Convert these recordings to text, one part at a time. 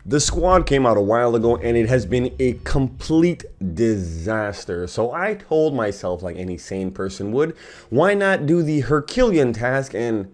The Squad came out a while ago and it has been a complete disaster. So I told myself, like any sane person would, why not do the Herculean task and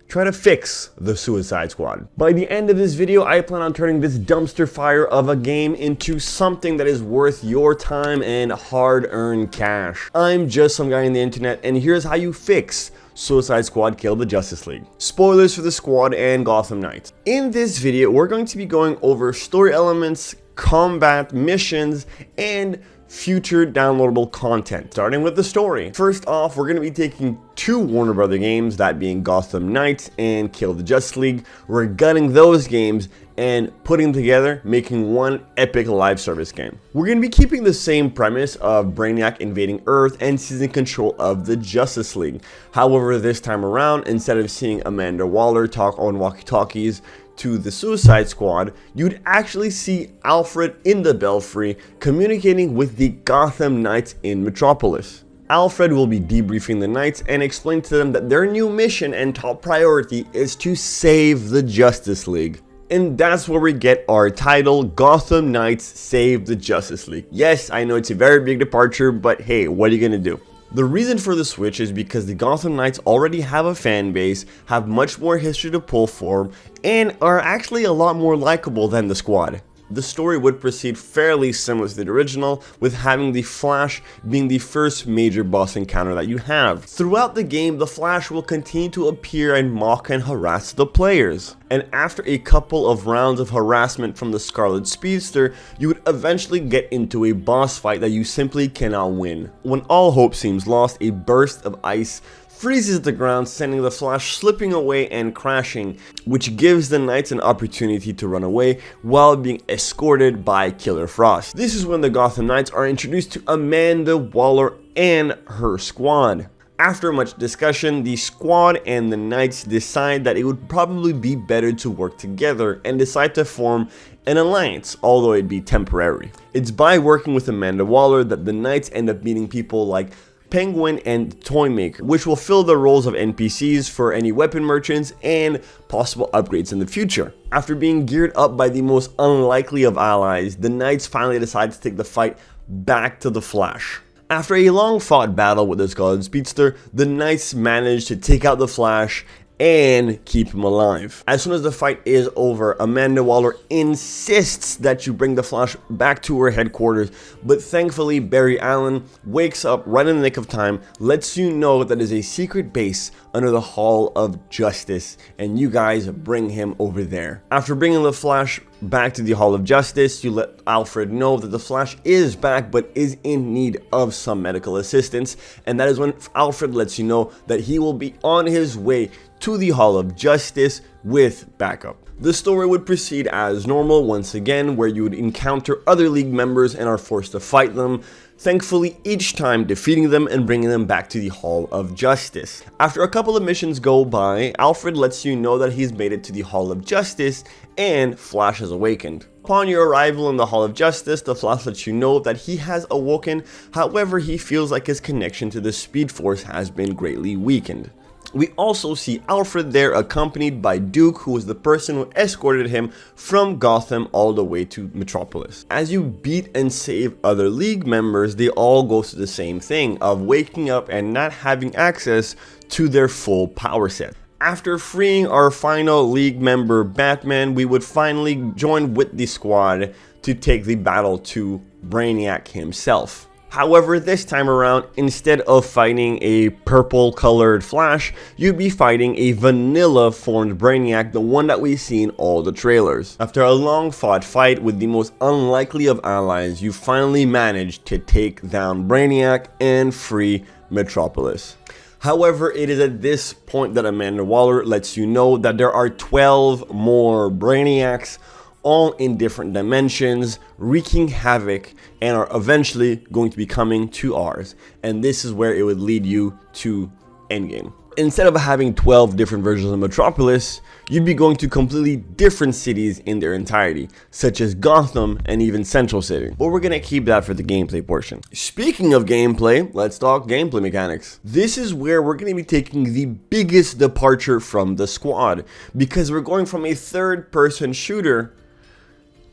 try to fix the Suicide Squad. By the end of this video, I plan on turning this dumpster fire of a game into something that is worth your time and hard-earned cash. I'm just some guy on the internet, and here's how you fix Suicide Squad Kill the Justice League. Spoilers for the Squad and Gotham Knights. In this video, we're going to be going over story elements, combat, missions, and future downloadable content. Starting with the story. First off, we're going to be taking two Warner Brother games, that being Gotham Knights and Kill the Justice League. We're gutting those games and putting them together, making one epic live service game. We're going to be keeping the same premise of Brainiac invading Earth and seizing control of the Justice League. However, this time around, instead of seeing Amanda Waller talk on walkie-talkies to the Suicide Squad, you'd actually see Alfred in the Belfry communicating with the Gotham Knights in Metropolis. Alfred will be debriefing the Knights and explain to them that their new mission and top priority is to save the Justice League. And that's where we get our title, Gotham Knights Save the Justice League. Yes, I know it's a very big departure, but hey, what are you gonna do? The reason for the switch is because the Gotham Knights already have a fan base, have much more history to pull from, and are actually a lot more likable than the Squad. The story would proceed fairly similar to the original, with having the Flash being the first major boss encounter that you have. Throughout the game, the Flash will continue to appear and mock and harass the players. And after a couple of rounds of harassment from the Scarlet Speedster, you would eventually get into a boss fight that you simply cannot win. When all hope seems lost, a burst of ice freezes the ground, sending the Flash slipping away and crashing, which gives the Knights an opportunity to run away while being escorted by Killer Frost. This is when the Gotham Knights are introduced to Amanda Waller and her squad. After much discussion, the Squad and the Knights decide that it would probably be better to work together and decide to form an alliance, although it'd be temporary. It's by working with Amanda Waller that the Knights end up meeting people like Penguin and Toymaker, which will fill the roles of NPCs for any weapon merchants and possible upgrades in the future. After being geared up by the most unlikely of allies, the Knights finally decide to take the fight back to the Flash. After a long fought battle with the Scarlet Speedster, the Knights manage to take out the Flash and keep him alive. As soon as the fight is over, Amanda Waller insists that you bring the Flash back to her headquarters, but thankfully Barry Allen wakes up right in the nick of time, lets you know that is a secret base under the Hall of Justice, and you guys bring him over there. After bringing the Flash back to the Hall of Justice, you let Alfred know that the Flash is back but is in need of some medical assistance, and that is when Alfred lets you know that he will be on his way to the Hall of Justice with backup. The story would proceed as normal once again, where you would encounter other League members and are forced to fight them, thankfully each time defeating them and bringing them back to the Hall of Justice. After a couple of missions go by, Alfred lets you know that he's made it to the Hall of Justice and Flash has awakened. Upon your arrival in the Hall of Justice, the Flash lets you know that he has awoken, however he feels like his connection to the Speed Force has been greatly weakened. We also see Alfred there accompanied by Duke, who was the person who escorted him from Gotham all the way to Metropolis. As you beat and save other League members, they all go through the same thing of waking up and not having access to their full power set. After freeing our final League member Batman, we would finally join with the Squad to take the battle to Brainiac himself. However, this time around, instead of fighting a purple colored Flash, you'd be fighting a vanilla formed Brainiac, the one that we see in all the trailers. After a long fought fight with the most unlikely of allies, you finally manage to take down Brainiac and free Metropolis. However, it is at this point that Amanda Waller lets you know that there are 12 more Brainiacs, all in different dimensions, wreaking havoc, and are eventually going to be coming to ours. And this is where it would lead you to Endgame. Instead of having 12 different versions of Metropolis, you'd be going to completely different cities in their entirety, such as Gotham and even Central City. But we're gonna keep that for the gameplay portion. Speaking of gameplay, let's talk gameplay mechanics. This is where we're gonna be taking the biggest departure from the Squad, because we're going from a third-person shooter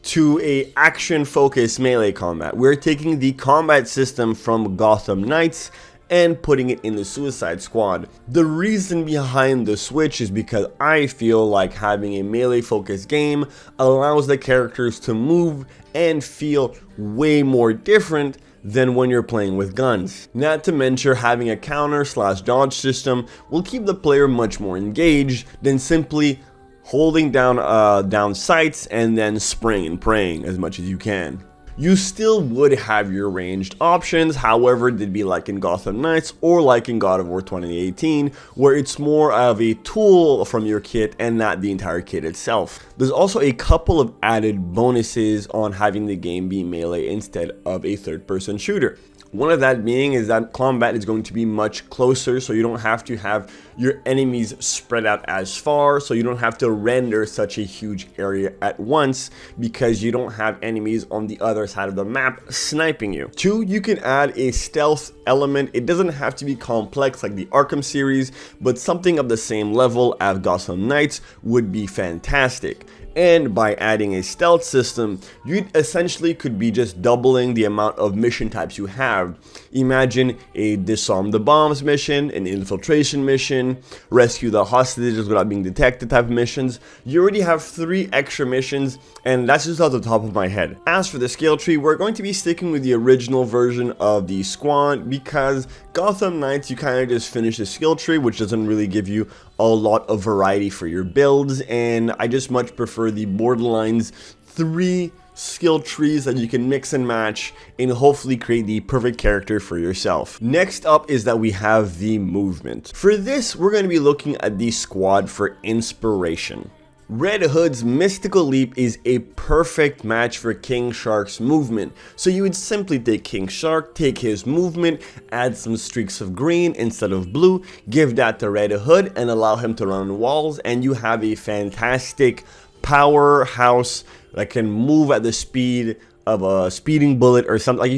to a action-focused melee combat. We're taking the combat system from Gotham Knights and putting it in the Suicide Squad. The reason behind the switch is because I feel like having a melee-focused game allows the characters to move and feel way more different than when you're playing with guns. Not to mention having a counter/dodge system will keep the player much more engaged than simply holding down sights and then spraying and praying as much as you can. You still would have your ranged options, however, they'd be like in Gotham Knights or like in God of War 2018, where it's more of a tool from your kit and not the entire kit itself. There's also a couple of added bonuses on having the game be melee instead of a third-person shooter. One of that being is that combat is going to be much closer, so you don't have to have your enemies spread out as far, so you don't have to render such a huge area at once because you don't have enemies on the other side of the map sniping you. 2, you can add a stealth element. It doesn't have to be complex like the Arkham series, but something of the same level as Gotham Knights would be fantastic. And by adding a stealth system, you essentially could be just doubling the amount of mission types you have. Imagine a disarm the bombs mission, an infiltration mission, rescue the hostages without being detected type of missions. You already have 3 extra missions, and that's just off the top of my head. As for the skill tree, we're going to be sticking with the original version of the squad because Gotham Knights, you kind of just finish the skill tree, which doesn't really give you a lot of variety for your builds, and I just much prefer the Borderlands 3 skill trees that you can mix and match and hopefully create the perfect character for yourself. Next up is that we have the movement. For this, we're going to be looking at the squad for inspiration. Red Hood's Mystical Leap is a perfect match for King Shark's movement. So you would simply take King Shark, take his movement, add some streaks of green instead of blue, give that to Red Hood and allow him to run walls, and you have a fantastic powerhouse that can move at the speed of a speeding bullet or something. Like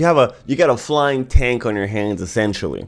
you got a flying tank on your hands essentially.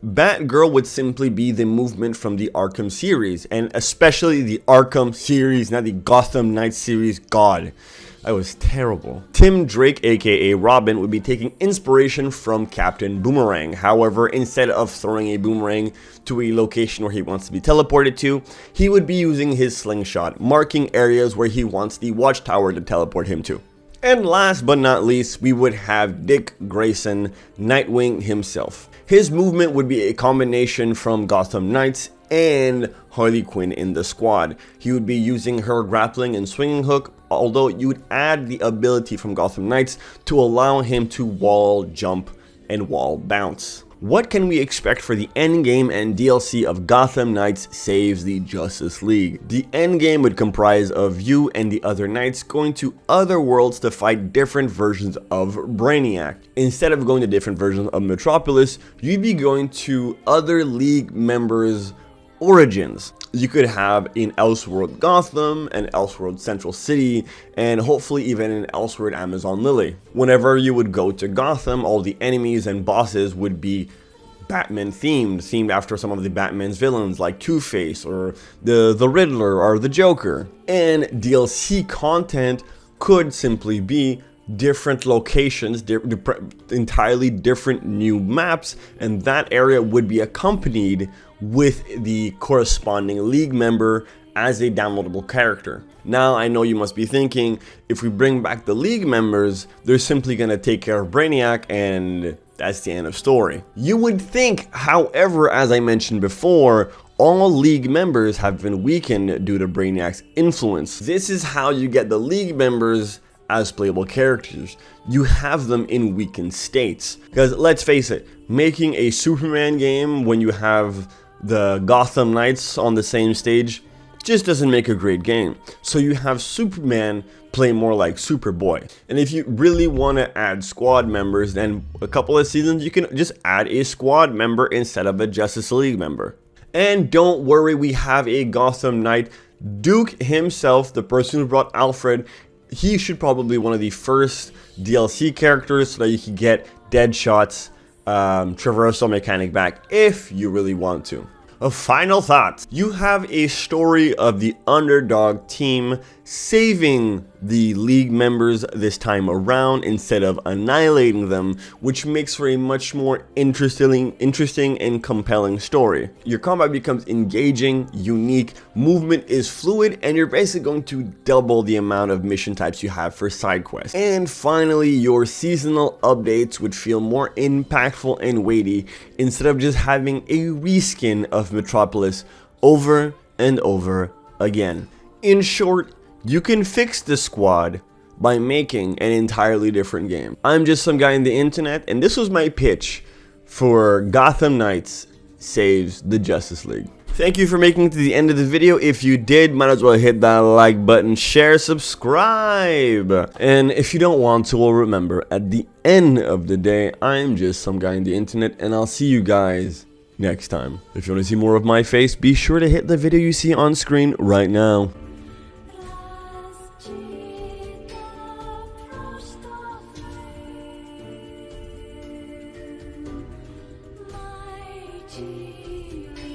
Batgirl would simply be the movement from the Arkham series, and especially the Arkham series, not the Gotham Knights series. God, that was terrible. Tim Drake, aka Robin, would be taking inspiration from Captain Boomerang. However, instead of throwing a boomerang to a location where he wants to be teleported to, he would be using his slingshot, marking areas where he wants the watchtower to teleport him to. And last but not least, we would have Dick Grayson, Nightwing himself. His movement would be a combination from Gotham Knights and Harley Quinn in the squad. He would be using her grappling and swinging hook, although you would add the ability from Gotham Knights to allow him to wall jump and wall bounce. What can we expect for the endgame and DLC of Gotham Knights Saves the Justice League? The endgame would comprise of you and the other Knights going to other worlds to fight different versions of Brainiac. Instead of going to different versions of Metropolis, you'd be going to other League members' origins. You could have in Elseworld Gotham, and Elseworld Central City, and hopefully even in Elseworld Amazon Lily. Whenever you would go to Gotham, all the enemies and bosses would be Batman themed after some of the Batman's villains like Two-Face or the Riddler or the Joker. And DLC content could simply be different locations, entirely different new maps, and that area would be accompanied with the corresponding League member as a downloadable character. Now, I know you must be thinking, if we bring back the League members, they're simply going to take care of Brainiac and that's the end of story. You would think, however, as I mentioned before, all League members have been weakened due to Brainiac's influence. This is how you get the League members as playable characters. You have them in weakened states. Because let's face it, making a Superman game when you have the Gotham Knights on the same stage just doesn't make a great game. So you have Superman play more like Superboy. And if you really want to add squad members, then a couple of seasons you can just add a squad member instead of a Justice League member. And don't worry, we have a Gotham Knight. Duke himself, the person who brought Alfred, he should probably be one of the first DLC characters so that you can get Deadshot's traversal mechanic back if you really want to. A final thought. You have a story of the underdog team saving the league members this time around instead of annihilating them, which makes for a much more interesting and compelling story. Your combat becomes engaging, unique, movement is fluid, and you're basically going to double the amount of mission types you have for side quests. And finally, your seasonal updates would feel more impactful and weighty instead of just having a reskin of Metropolis over and over again. In short, you can fix the squad by making an entirely different game. I'm just some guy on the internet, and this was my pitch for Gotham Knights Saves the Justice League. Thank you for making it to the end of the video. If you did, might as well hit that like button, share, subscribe. And if you don't want to, well, remember, at the end of the day, I'm just some guy on the internet, and I'll see you guys next time. If you want to see more of my face, be sure to hit the video you see on screen right now. TV.